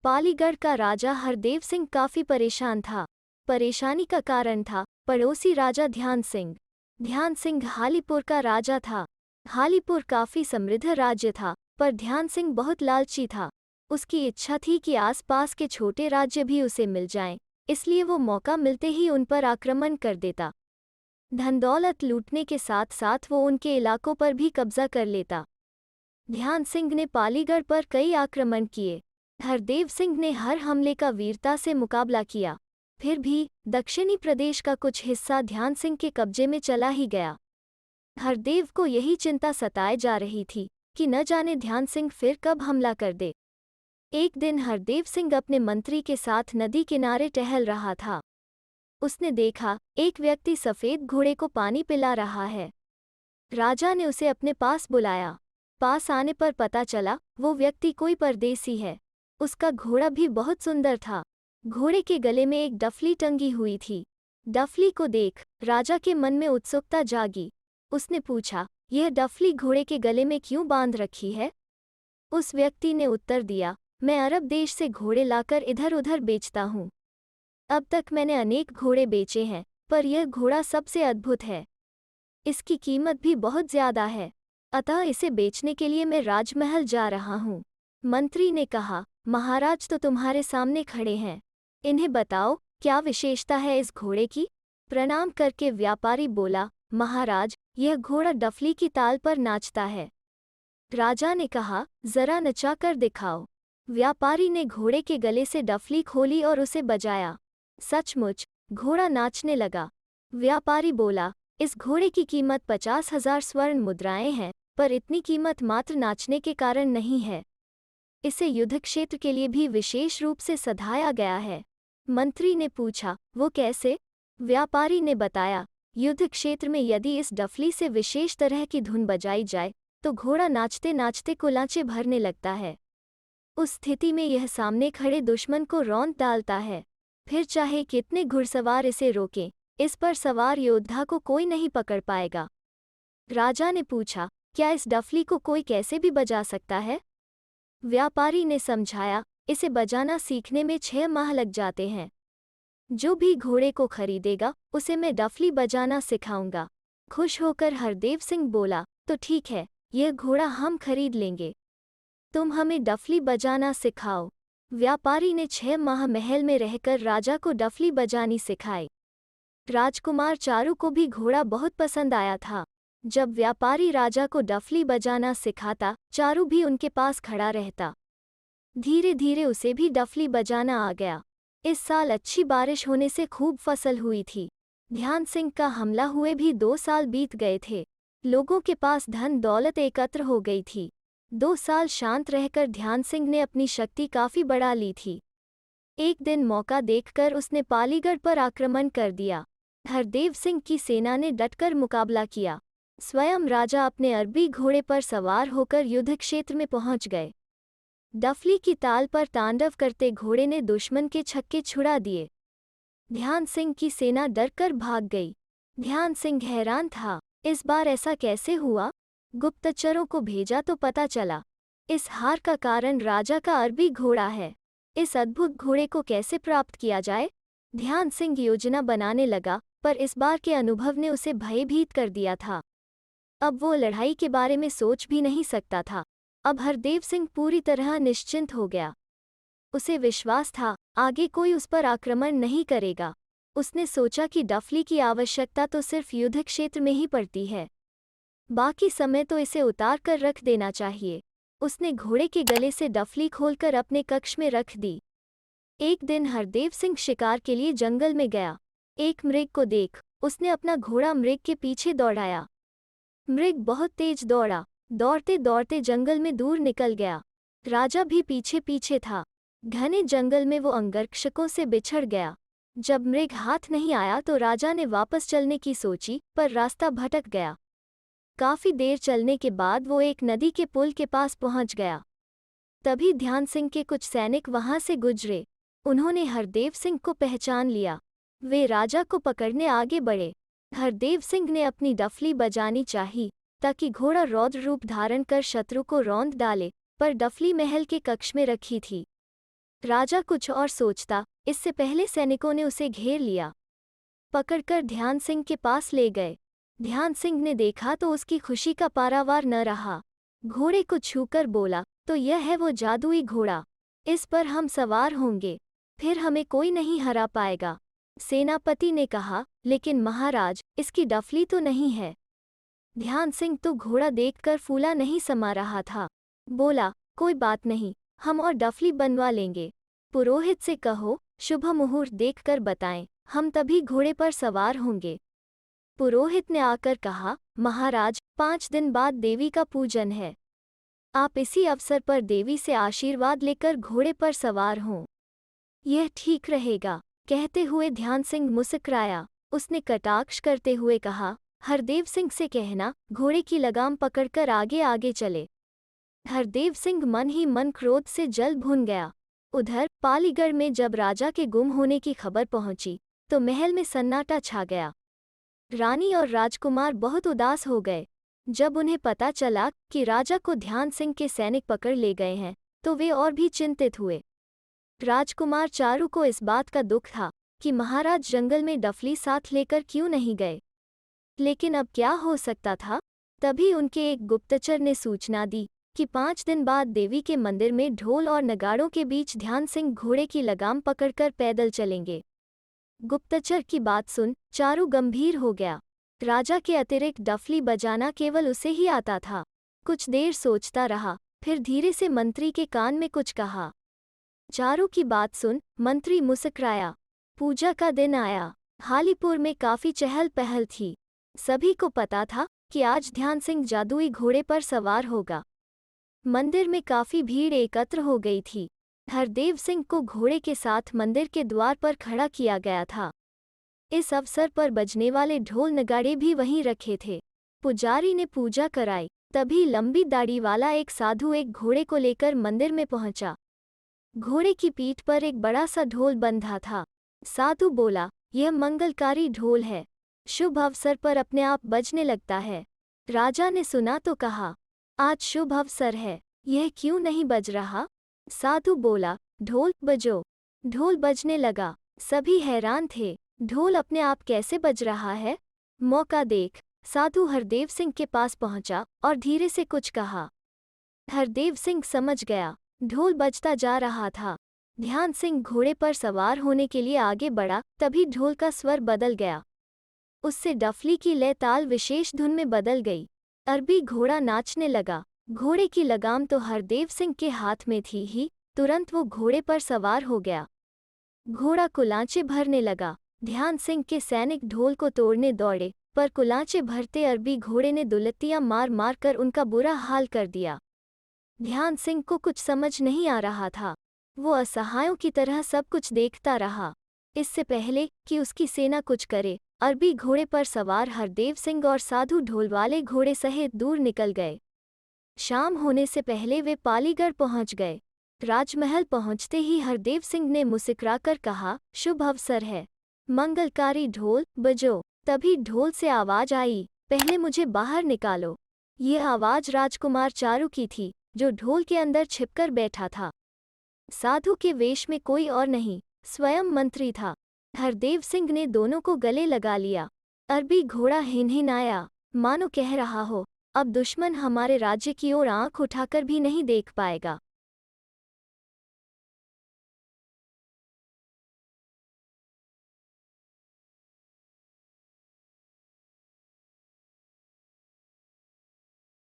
पालीगढ़ का राजा हरदेव सिंह काफी परेशान था। परेशानी का कारण था पड़ोसी राजा ध्यान सिंह। ध्यान सिंह हालीपुर का राजा था। हालीपुर काफी समृद्ध राज्य था, पर ध्यान सिंह बहुत लालची था। उसकी इच्छा थी कि आसपास के छोटे राज्य भी उसे मिल जाएं, इसलिए वो मौका मिलते ही उन पर आक्रमण कर देता। धन दौलत लूटने के साथ साथ वो उनके इलाकों पर भी कब्जा कर लेता। ध्यान सिंह ने पालीगढ़ पर कई आक्रमण किए। हरदेव सिंह ने हर हमले का वीरता से मुकाबला किया। फिर भी दक्षिणी प्रदेश का कुछ हिस्सा ध्यान सिंह के कब्जे में चला ही गया। हरदेव को यही चिंता सताए जा रही थी कि न जाने ध्यान सिंह फिर कब हमला कर दे। एक दिन हरदेव सिंह अपने मंत्री के साथ नदी किनारे टहल रहा था। उसने देखा एक व्यक्ति सफेद घोड़े को पानी पिला रहा है। राजा ने उसे अपने पास बुलाया। पास आने पर पता चला वो व्यक्ति कोई परदेसी है। उसका घोड़ा भी बहुत सुंदर था। घोड़े के गले में एक डफली टंगी हुई थी। डफली को देख राजा के मन में उत्सुकता जागी। उसने पूछा, यह डफली घोड़े के गले में क्यों बांध रखी है? उस व्यक्ति ने उत्तर दिया, मैं अरब देश से घोड़े लाकर इधर उधर बेचता हूँ। अब तक मैंने अनेक घोड़े बेचे हैं, पर यह घोड़ा सबसे अद्भुत है। इसकी कीमत भी बहुत ज्यादा है, अतः इसे बेचने के लिए मैं राजमहल जा रहा हूँ। मंत्री ने कहा, महाराज तो तुम्हारे सामने खड़े हैं, इन्हें बताओ क्या विशेषता है इस घोड़े की? प्रणाम करके व्यापारी बोला, महाराज यह घोड़ा डफली की ताल पर नाचता है। राजा ने कहा, जरा नचा कर दिखाओ। व्यापारी ने घोड़े के गले से डफली खोली और उसे बजाया। सचमुच घोड़ा नाचने लगा। व्यापारी बोला, इस घोड़े की कीमत 50,000 स्वर्ण मुद्राएं हैं, पर इतनी कीमत मात्र नाचने के कारण नहीं है। इसे युद्ध क्षेत्र के लिए भी विशेष रूप से सधाया गया है। मंत्री ने पूछा, वो कैसे? व्यापारी ने बताया, युद्ध क्षेत्र में यदि इस डफली से विशेष तरह की धुन बजाई जाए तो घोड़ा नाचते नाचते कुलांचे भरने लगता है। उस स्थिति में यह सामने खड़े दुश्मन को रौंद डालता है। फिर चाहे कितने घुड़सवार इसे रोकें, इस पर सवार योद्धा को कोई नहीं पकड़ पाएगा। राजा ने पूछा, क्या इस डफली को कोई कैसे भी बजा सकता है? व्यापारी ने समझाया, इसे बजाना सीखने में 6 माह लग जाते हैं। जो भी घोड़े को खरीदेगा उसे मैं डफली बजाना सिखाऊंगा। खुश होकर हरदेव सिंह बोला, तो ठीक है, यह घोड़ा हम खरीद लेंगे। तुम हमें डफली बजाना सिखाओ। व्यापारी ने 6 माह महल में रहकर राजा को डफली बजानी सिखाई। राजकुमार चारू को भी घोड़ा बहुत पसंद आया था। जब व्यापारी राजा को डफली बजाना सिखाता, चारू भी उनके पास खड़ा रहता। धीरे धीरे उसे भी डफली बजाना आ गया। इस साल अच्छी बारिश होने से खूब फसल हुई थी। ध्यान सिंह का हमला हुए भी 2 साल बीत गए थे। लोगों के पास धन दौलत एकत्र हो गई थी। 2 साल शांत रहकर ध्यान सिंह ने अपनी शक्ति काफी बढ़ा ली थी। एक दिन मौका देखकर उसने पालीगढ़ पर आक्रमण कर दिया। हरदेव सिंह की सेना ने डटकर मुकाबला किया। स्वयं राजा अपने अरबी घोड़े पर सवार होकर युद्ध क्षेत्र में पहुंच गए। डफली की ताल पर तांडव करते घोड़े ने दुश्मन के छक्के छुड़ा दिए। ध्यान सिंह की सेना डरकर भाग गई। ध्यान सिंह हैरान था, इस बार ऐसा कैसे हुआ? गुप्तचरों को भेजा तो पता चला, इस हार का कारण राजा का अरबी घोड़ा है। इस अद्भुत घोड़े को कैसे प्राप्त किया जाए? ध्यान सिंह योजना बनाने लगा, पर इस बार के अनुभव ने उसे भयभीत कर दिया था। अब वो लड़ाई के बारे में सोच भी नहीं सकता था। अब हरदेव सिंह पूरी तरह निश्चिंत हो गया। उसे विश्वास था, आगे कोई उस पर आक्रमण नहीं करेगा। उसने सोचा कि डफली की आवश्यकता तो सिर्फ युद्ध क्षेत्र में ही पड़ती है, बाकी समय तो इसे उतार कर रख देना चाहिए। उसने घोड़े के गले से डफली खोलकर अपने कक्ष में रख दी। एक दिन हरदेव सिंह शिकार के लिए जंगल में गया। एक मृग को देख उसने अपना घोड़ा मृग के पीछे दौड़ाया। मृग बहुत तेज दौड़ा, दौड़ते दौड़ते जंगल में दूर निकल गया। राजा भी पीछे पीछे था। घने जंगल में वो अंगरक्षकों से बिछड़ गया। जब मृग हाथ नहीं आया तो राजा ने वापस चलने की सोची, पर रास्ता भटक गया। काफी देर चलने के बाद वो एक नदी के पुल के पास पहुंच गया। तभी ध्यान सिंह के कुछ सैनिक वहां से गुजरे। उन्होंने हरदेव सिंह को पहचान लिया। वे राजा को पकड़ने आगे बढ़े। हरदेव सिंह ने अपनी डफली बजानी चाही ताकि घोड़ा रौद्र रूप धारण कर शत्रु को रौंद डाले, पर डफली महल के कक्ष में रखी थी। राजा कुछ और सोचता, इससे पहले सैनिकों ने उसे घेर लिया। पकड़कर ध्यान सिंह के पास ले गए। ध्यान सिंह ने देखा तो उसकी खुशी का पारावार न रहा। घोड़े को छूकर बोला, तो यह है वो जादुई घोड़ा, इस पर हम सवार होंगे, फिर हमें कोई नहीं हरा पाएगा। सेनापति ने कहा, लेकिन महाराज, इसकी डफली तो नहीं है। ध्यान सिंह तो घोड़ा देखकर फूला नहीं समा रहा था। बोला, कोई बात नहीं, हम और डफली बनवा लेंगे। पुरोहित से कहो, शुभ मुहूर्त देखकर बताएं, हम तभी घोड़े पर सवार होंगे। पुरोहित ने आकर कहा, महाराज, 5 दिन बाद देवी का पूजन है। आप इसी अवसर पर देवी से आशीर्वाद लेकर घोड़े पर सवार हों। यह ठीक रहेगा। कहते हुए ध्यान सिंह मुस्कुराया। उसने कटाक्ष करते हुए कहा, हरदेव सिंह से कहना, घोड़े की लगाम पकड़कर आगे आगे चले। हरदेव सिंह मन ही मन क्रोध से जल भुन गया। उधर पालीगढ़ में जब राजा के गुम होने की खबर पहुंची तो महल में सन्नाटा छा गया। रानी और राजकुमार बहुत उदास हो गए। जब उन्हें पता चला कि राजा को ध्यान सिंह के सैनिक पकड़ ले गए हैं तो वे और भी चिंतित हुए। राजकुमार चारू को इस बात का दुख था कि महाराज जंगल में डफली साथ लेकर क्यों नहीं गए, लेकिन अब क्या हो सकता था। तभी उनके एक गुप्तचर ने सूचना दी कि 5 दिन बाद देवी के मंदिर में ढोल और नगाड़ों के बीच ध्यान सिंह घोड़े की लगाम पकड़कर पैदल चलेंगे। गुप्तचर की बात सुन चारू गंभीर हो गया। राजा के अतिरिक्त डफली बजाना केवल उसे ही आता था। कुछ देर सोचता रहा, फिर धीरे से मंत्री के कान में कुछ कहा। चारू की बात सुन मंत्री मुस्कुराया। पूजा का दिन आया। हालीपुर में काफी चहल पहल थी। सभी को पता था कि आज ध्यान सिंह जादुई घोड़े पर सवार होगा। मंदिर में काफी भीड़ एकत्र हो गई थी। हरदेव सिंह को घोड़े के साथ मंदिर के द्वार पर खड़ा किया गया था। इस अवसर पर बजने वाले ढोल नगाड़े भी वहीं रखे थे। पुजारी ने पूजा कराई। तभी लंबी दाढ़ी वाला एक साधु एक घोड़े को लेकर मंदिर में पहुंचा। घोड़े की पीठ पर एक बड़ा सा ढोल बंधा था। साधु बोला, यह मंगलकारी ढोल है, शुभ अवसर पर अपने आप बजने लगता है। राजा ने सुना तो कहा, आज शुभ अवसर है, यह क्यों नहीं बज रहा। साधु बोला, ढोल बजो। ढोल बजने लगा। सभी हैरान थे, ढोल अपने आप कैसे बज रहा है। मौका देख साधु हरदेव सिंह के पास पहुंचा और धीरे से कुछ कहा। हरदेव सिंह समझ गया, ढोल बजता जा रहा था। ध्यान सिंह घोड़े पर सवार होने के लिए आगे बढ़ा, तभी ढोल का स्वर बदल गया। उससे डफली की लय ताल विशेष धुन में बदल गई। अरबी घोड़ा नाचने लगा। घोड़े की लगाम तो हरदेव सिंह के हाथ में थी ही, तुरंत वो घोड़े पर सवार हो गया। घोड़ा कुलांचे भरने लगा। ध्यान सिंह के सैनिक ढोल को तोड़ने दौड़े, पर कुलांचे भरते अरबी घोड़े ने दुलत्तियां मार मार कर उनका बुरा हाल कर दिया। ध्यान सिंह को कुछ समझ नहीं आ रहा था। वो असहायों की तरह सब कुछ देखता रहा। इससे पहले कि उसकी सेना कुछ करे, अरबी घोड़े पर सवार हरदेव सिंह और साधु ढोल वाले घोड़े सहित दूर निकल गए। शाम होने से पहले वे पालीगढ़ पहुंच गए। राजमहल पहुंचते ही हरदेव सिंह ने मुस्कुराकर कहा, शुभ अवसर है, मंगलकारी ढोल बजो। तभी ढोल से आवाज आई, पहले मुझे बाहर निकालो। ये आवाज राजकुमार चारू की थी, जो ढोल के अंदर छिपकर बैठा था। साधु के वेश में कोई और नहीं, स्वयं मंत्री था। हरदेव सिंह ने दोनों को गले लगा लिया। अरबी घोड़ा हिनहिनाया, मानो कह रहा हो, अब दुश्मन हमारे राज्य की ओर आंख उठाकर भी नहीं देख पाएगा।